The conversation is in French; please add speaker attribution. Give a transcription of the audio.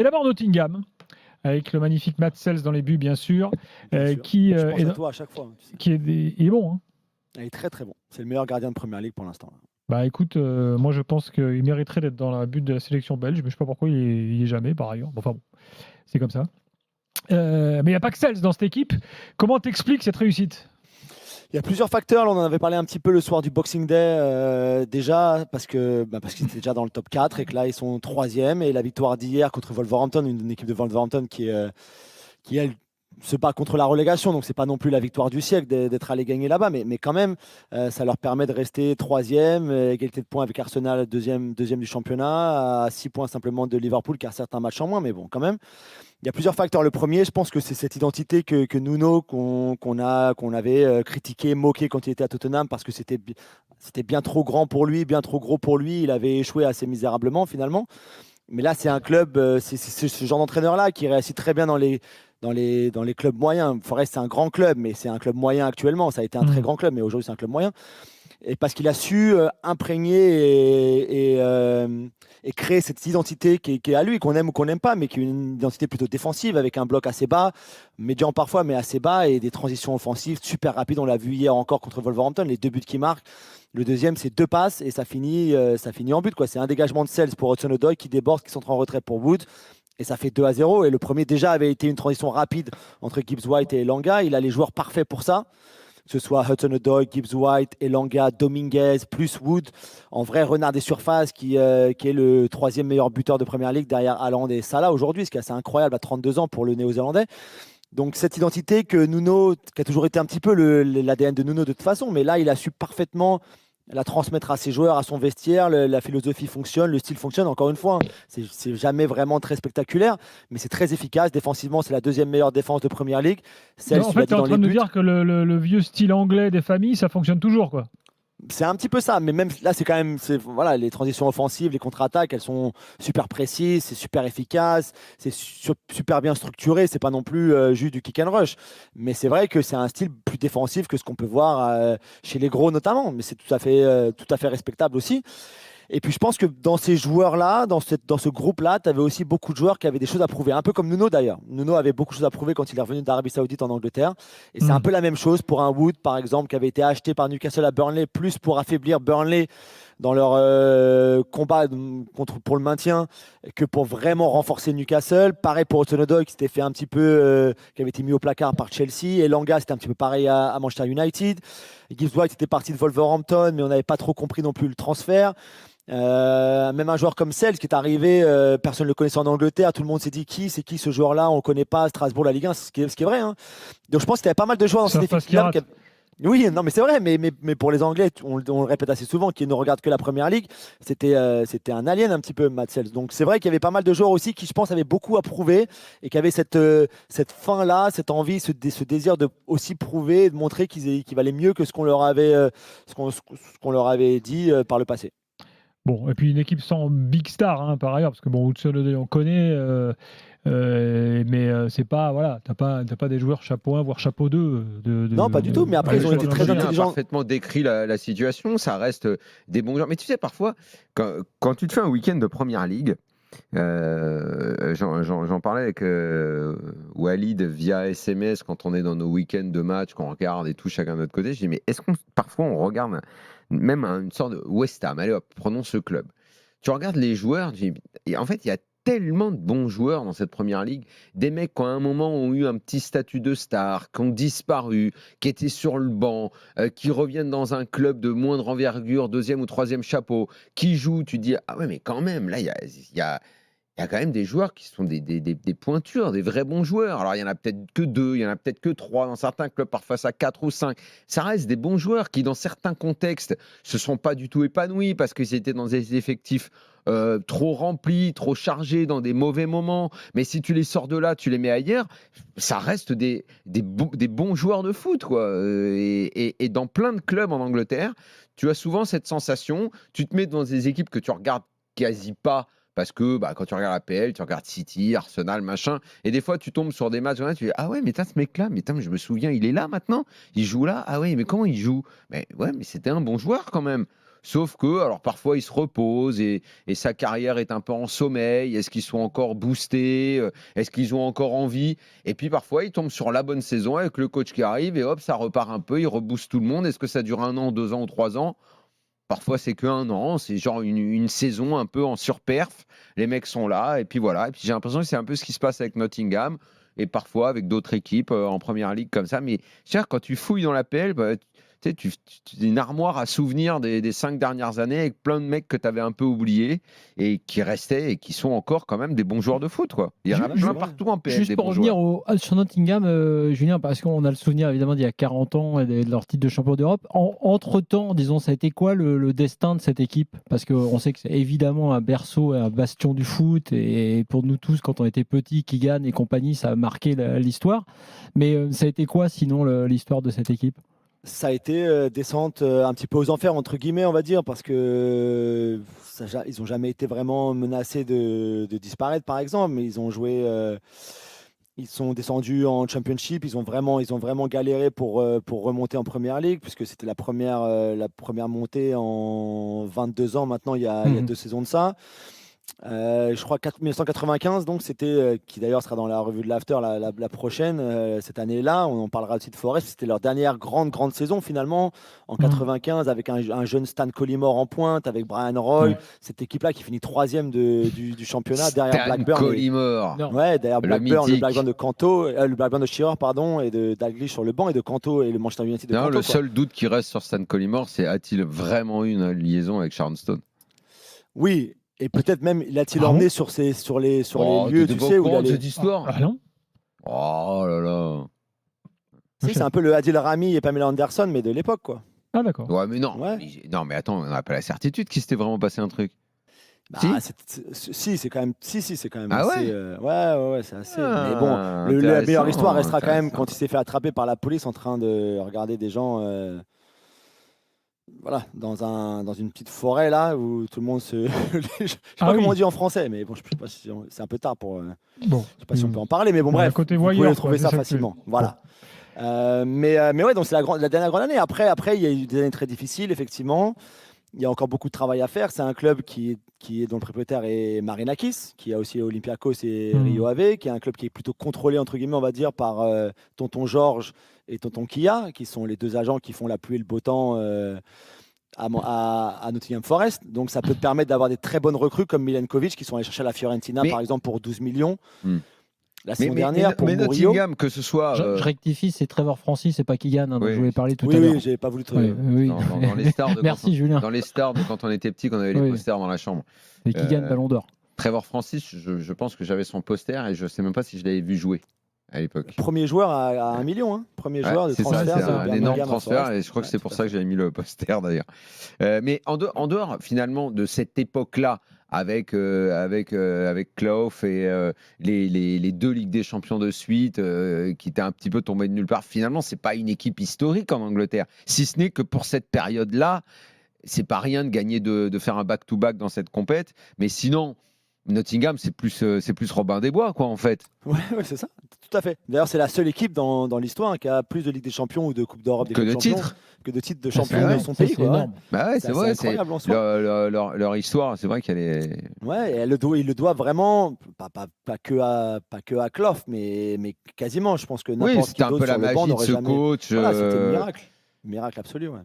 Speaker 1: Et d'abord Nottingham, avec le magnifique Matt Sells dans les buts, bien sûr,
Speaker 2: Bien sûr.
Speaker 1: qui,
Speaker 2: Je pense
Speaker 1: est,
Speaker 2: à toi à chaque fois. Tu sais.
Speaker 1: qui est, il est bon. Hein.
Speaker 2: Il est très très bon. C'est le meilleur gardien de Première Ligue pour l'instant.
Speaker 1: Bah écoute, moi je pense qu'il mériterait d'être dans la but de la sélection belge, mais je ne sais pas pourquoi il est jamais par ailleurs. Bon, enfin bon, c'est comme ça. Mais il n'y a pas que Sells dans cette équipe. Comment t'expliques cette réussite?
Speaker 2: Il y a plusieurs facteurs. Là, on en avait parlé un petit peu le soir du Boxing Day déjà, parce qu'ils étaient déjà dans le top 4 et que là, ils sont troisième. Et la victoire d'hier contre Wolverhampton, une équipe de Wolverhampton qui elle, se bat contre la relégation. Donc, c'est pas non plus la victoire du siècle d'être allé gagner là-bas. Mais quand même, ça leur permet de rester troisième, égalité de points avec Arsenal, deuxième du championnat, à 6 points simplement de Liverpool, qui a certains matchs en moins. Mais bon, quand même. Il y a plusieurs facteurs. Le premier, je pense que c'est cette identité que Nuno, qu'on avait critiqué, moqué quand il était à Tottenham, parce que c'était bien trop grand pour lui, bien trop gros pour lui. Il avait échoué assez misérablement finalement. Mais là, c'est un club, c'est ce genre d'entraîneur-là qui réussit très bien dans les clubs moyens. Forest, c'est un grand club, mais c'est un club moyen actuellement. Ça a été un très grand club, mais aujourd'hui, c'est un club moyen. Et parce qu'il a su imprégner et créer cette identité qui est à lui, qu'on aime ou qu'on n'aime pas, mais qui est une identité plutôt défensive, avec un bloc assez bas, médian parfois, mais assez bas, et des transitions offensives super rapides. On l'a vu hier encore contre Wolverhampton, les 2 buts qu'il marque. Le deuxième, c'est 2 passes, et ça finit en but, quoi. C'est un dégagement de Sells pour Hudson-Odoi qui déborde, qui s'entre en retrait pour Wood. Et ça fait 2-0. Et le premier, déjà, avait été une transition rapide entre Gibbs-White et Elanga. Il a les joueurs parfaits pour ça, que ce soit Hudson-Odoi, Gibbs-White, Elanga, Dominguez, plus Wood, en vrai renard des surfaces, qui est le 3e meilleur buteur de Première Ligue derrière Haaland et Salah aujourd'hui, ce qui est assez incroyable à 32 ans pour le Néo-Zélandais. Donc cette identité que Nuno, qui a toujours été un petit peu l'ADN de Nuno de toute façon, mais là il a su parfaitement la transmettre à ses joueurs, à son vestiaire. La philosophie fonctionne, le style fonctionne. Encore une fois, hein, c'est jamais vraiment très spectaculaire, mais c'est très efficace. Défensivement, c'est la 2e meilleure défense de Première Ligue.
Speaker 1: Non, en fait, tu es en train de nous dire que le vieux style anglais des familles, ça fonctionne toujours, quoi.
Speaker 2: C'est un petit peu ça, mais même là, c'est quand même, voilà, les transitions offensives, les contre-attaques, elles sont super précises, c'est super efficace, c'est super bien structuré. C'est pas non plus juste du kick and rush, mais c'est vrai que c'est un style plus défensif que ce qu'on peut voir chez les gros notamment, mais c'est tout à fait respectable aussi. Et puis je pense que dans ces joueurs-là, dans ce groupe-là, tu avais aussi beaucoup de joueurs qui avaient des choses à prouver. Un peu comme Nuno d'ailleurs. Nuno avait beaucoup de choses à prouver quand il est revenu d'Arabie Saoudite en Angleterre. Et c'est un peu la même chose pour un Wood, par exemple, qui avait été acheté par Newcastle à Burnley, plus pour affaiblir Burnley dans leur combat pour le maintien que pour vraiment renforcer Newcastle. Pareil pour Hudson-Odoi qui s'était fait un petit peu, qui avait été mis au placard par Chelsea. Et Langa, c'était un petit peu pareil à Manchester United. Gibbs-White était parti de Wolverhampton, mais on n'avait pas trop compris non plus le transfert. Même un joueur comme Sells qui est arrivé, personne ne le connaissait en Angleterre, tout le monde s'est dit c'est qui ce joueur-là, on ne connaît pas, Strasbourg, la Ligue 1, ce qui est vrai. Hein. Donc je pense qu'il y avait pas mal de joueurs dans cette effectif-là. Oui, non, mais c'est vrai, mais pour les Anglais, on le répète assez souvent, qui ne regardent que la Première Ligue, c'était un alien un petit peu, Matt Sells. Donc c'est vrai qu'il y avait pas mal de joueurs aussi qui, je pense, avaient beaucoup à prouver et qui avaient cette faim-là, cette envie, ce désir de aussi prouver, de montrer qu'ils valaient mieux que ce qu'on leur avait dit par le passé.
Speaker 1: Bon, et puis une équipe sans big star, hein, par ailleurs, parce que bon, Hudson-Odoi, on connaît, mais c'est pas, voilà, t'as pas des joueurs chapeau 1, voire chapeau 2.
Speaker 2: Non, pas du tout, mais après, ils ont été très intelligents.
Speaker 3: Parfaitement décrit la situation, ça reste des bons joueurs. Mais tu sais, parfois, quand tu te fais un week-end de Première Ligue, j'en parlais avec Walid via SMS quand on est dans nos week-ends de match, qu'on regarde et tout chacun de notre côté. Je dis, mais est-ce qu'on parfois on regarde même une sorte de West Ham, allez hop, prenons ce club. Tu regardes les joueurs, et en fait, il y a tellement de bons joueurs dans cette Première Ligue, des mecs qui à un moment ont eu un petit statut de star, qui ont disparu, qui étaient sur le banc, qui reviennent dans un club de moindre envergure, 2e ou 3e chapeau, qui jouent, tu dis, ah ouais, mais quand même, là, il y a quand même des joueurs qui sont des pointures, des vrais bons joueurs. Alors, il y en a peut-être que 2, il y en a peut-être que 3 dans certains clubs, parfois ça 4 ou 5. Ça reste des bons joueurs qui, dans certains contextes, se sont pas du tout épanouis parce qu'ils étaient dans des effectifs trop remplis, trop chargés dans des mauvais moments. Mais si tu les sors de là, tu les mets ailleurs, ça reste des bons joueurs de foot, quoi. Et dans plein de clubs en Angleterre, tu as souvent cette sensation, tu te mets dans des équipes que tu regardes quasi pas, parce que quand tu regardes la PL, tu regardes City, Arsenal, machin, et des fois tu tombes sur des matchs, tu dis, ah ouais, mais ce mec-là, mais je me souviens, il est là maintenant, il joue là, ah ouais, mais comment il joue? Mais ouais, mais c'était un bon joueur quand même. Sauf que, alors parfois, il se repose et sa carrière est un peu en sommeil. Est-ce qu'ils sont encore boostés? Est-ce qu'ils ont encore envie? Et puis parfois, ils tombent sur la bonne saison avec le coach qui arrive et hop, ça repart un peu, il rebooste tout le monde. Est-ce que ça dure 1 an, 2 ans ou 3 ans? Parfois, c'est que 1 an, c'est genre une saison un peu en surperf. Les mecs sont là et puis voilà. Et puis j'ai l'impression que c'est un peu ce qui se passe avec Nottingham et parfois avec d'autres équipes en première ligue comme ça. Mais quand tu fouilles dans la PL, bah, tu sais, tu une armoire à souvenirs des 5 dernières années avec plein de mecs que tu avais un peu oubliés et qui restaient et qui sont encore quand même des bons joueurs de foot, quoi. Il y en a plein partout en PL.
Speaker 4: Juste pour revenir sur Nottingham, Julien, parce qu'on a le souvenir évidemment d'il y a 40 ans et de leur titre de champion d'Europe. Entre-temps, disons, ça a été quoi le destin de cette équipe? Parce qu'on sait que c'est évidemment un berceau et un bastion du foot. Et pour nous tous, quand on était petits, Keegan et compagnie, ça a marqué l'histoire. Mais ça a été quoi sinon l'histoire de cette équipe?
Speaker 2: Ça a été descente un petit peu aux enfers, entre guillemets, on va dire, parce que ils n'ont jamais été vraiment menacés de disparaître, par exemple, mais ils ont joué, ils sont descendus en Championship, ils ont vraiment galéré pour remonter en Première Ligue, puisque c'était la première montée en 22 ans maintenant, il y a 2 saisons de ça. Je crois 1995, donc c'était qui d'ailleurs sera dans la revue de l'After la prochaine cette année-là. On en parlera aussi de Forest. C'était leur dernière grande saison finalement en 95 avec un jeune Stan Collymore en pointe, avec Brian Roy. Cette équipe-là qui finit 3e du championnat derrière Blackburn.
Speaker 3: Collymore.
Speaker 2: Derrière Blackburn, le
Speaker 3: mythique.
Speaker 2: Blackburn de Canto, le Blackburn de Shearer, pardon, et de Dalglish sur le banc et de Canto et le Manchester United de Canto.
Speaker 3: Le seul doute qui reste sur Stan Collymore, c'est a-t-il vraiment eu une liaison avec Sharon Stone?
Speaker 2: Oui. Et peut-être même, l'a-t-il emmené sur les lieux, tu sais, où il allait...
Speaker 3: cette histoire?
Speaker 1: Ah non.
Speaker 3: Oh là là.
Speaker 2: Si, c'est un peu le Adil Rami et Pamela Anderson, mais de l'époque, quoi.
Speaker 1: Ah d'accord.
Speaker 3: Ouais, mais non.
Speaker 2: Ouais.
Speaker 3: Non, mais attends, on n'a pas la certitude qu'il s'était vraiment passé un truc.
Speaker 2: Bah,
Speaker 3: Si
Speaker 2: c'est quand même, c'est quand même
Speaker 3: Ah
Speaker 2: assez. Ouais, c'est assez. Mais bon, la
Speaker 3: intéressant,
Speaker 2: meilleure histoire restera quand même
Speaker 3: intéressant.
Speaker 2: quand il s'est fait attraper par la police en train de regarder des gens. Voilà, dans une petite forêt là où tout le monde se. Je sais pas comment on dit en français, mais bon, je sais pas si c'est un peu tard pour.
Speaker 1: Bon.
Speaker 2: Je sais pas si on peut en parler, mais bon,
Speaker 1: Ouais,
Speaker 2: bref,
Speaker 1: côté
Speaker 2: vous pouvez
Speaker 1: voyeur,
Speaker 2: trouver
Speaker 1: quoi,
Speaker 2: ça
Speaker 1: c'est ça que
Speaker 2: facilement.
Speaker 1: tu-
Speaker 2: Voilà. Mais ouais, donc c'est la dernière grande année. Après, il y a eu des années très difficiles, effectivement. Il y a encore beaucoup de travail à faire. C'est un club dont le propriétaire est Marinakis, qui a aussi Olympiakos et Rio Ave, qui est un club qui est plutôt contrôlé, entre guillemets, on va dire, par Tonton Georges et Tonton Kia, qui sont les 2 agents qui font la pluie et le beau temps à Nottingham Forest. Donc ça peut te permettre d'avoir des très bonnes recrues comme Milenkovic, qui sont allés chercher à la Fiorentina, par exemple, pour 12 millions. La saison dernière, pour Murillo.
Speaker 3: Nottingham, que ce soit.
Speaker 4: Je rectifie, c'est Trevor Francis, c'est pas Keegan, dont
Speaker 3: Oui.
Speaker 4: je voulais parler tout à l'heure.
Speaker 2: Oui, j'avais pas voulu te.
Speaker 4: Oui.
Speaker 3: dans les stars de
Speaker 4: Merci Julien.
Speaker 3: Dans les stars de quand on était petit, qu'on avait les
Speaker 4: Oui.
Speaker 3: posters dans la chambre.
Speaker 4: Et Keegan Ballon d'Or.
Speaker 3: Trevor Francis, je pense que j'avais son poster et je sais même pas si je l'avais vu jouer à l'époque.
Speaker 2: Premier joueur à 1 million, hein. Premier joueur de
Speaker 3: c'est ça,
Speaker 2: transfert.
Speaker 3: c'est
Speaker 2: de
Speaker 3: un
Speaker 2: Birmingham
Speaker 3: énorme
Speaker 2: à
Speaker 3: transfert
Speaker 2: Forest.
Speaker 3: et je crois que c'est pour
Speaker 2: tout à
Speaker 3: ça
Speaker 2: fait.
Speaker 3: que j'avais mis le poster d'ailleurs. Mais en dehors finalement de cette époque-là, avec Clough et les 2 Ligues des Champions de suite qui étaient un petit peu tombées de nulle part, finalement, c'est pas une équipe historique en Angleterre. Si ce n'est que pour cette période-là, c'est pas rien de gagner de faire un back-to-back dans cette compète. Mais sinon, Nottingham, c'est plus Robin des Bois, quoi, en fait.
Speaker 2: Ouais, c'est ça, tout à fait. D'ailleurs, c'est la seule équipe dans l'histoire qui a plus de Ligue des Champions ou de Coupe d'Europe des
Speaker 3: Que de
Speaker 2: champions
Speaker 3: titres.
Speaker 2: que de titres de
Speaker 4: Ça,
Speaker 2: champion
Speaker 4: c'est
Speaker 2: de
Speaker 4: vrai,
Speaker 2: son
Speaker 4: ça,
Speaker 2: pays.
Speaker 4: c'est
Speaker 2: Quoi, ouais.
Speaker 4: énorme.
Speaker 3: Bah ouais, c'est
Speaker 2: C'est
Speaker 3: vrai.
Speaker 2: incroyable en soi.
Speaker 3: Leur histoire, c'est vrai qu'elle est.
Speaker 2: Ouais, et il le doit vraiment, pas que à Clough, mais quasiment. Je pense que
Speaker 3: Oui,
Speaker 2: n'importe qui
Speaker 3: c'était un
Speaker 2: d'autre
Speaker 3: peu
Speaker 2: sur
Speaker 3: la
Speaker 2: le banc
Speaker 3: magie de
Speaker 2: n'aurait
Speaker 3: ce
Speaker 2: jamais.
Speaker 3: coach.
Speaker 2: Voilà, c'était le miracle. Miracle absolu, ouais.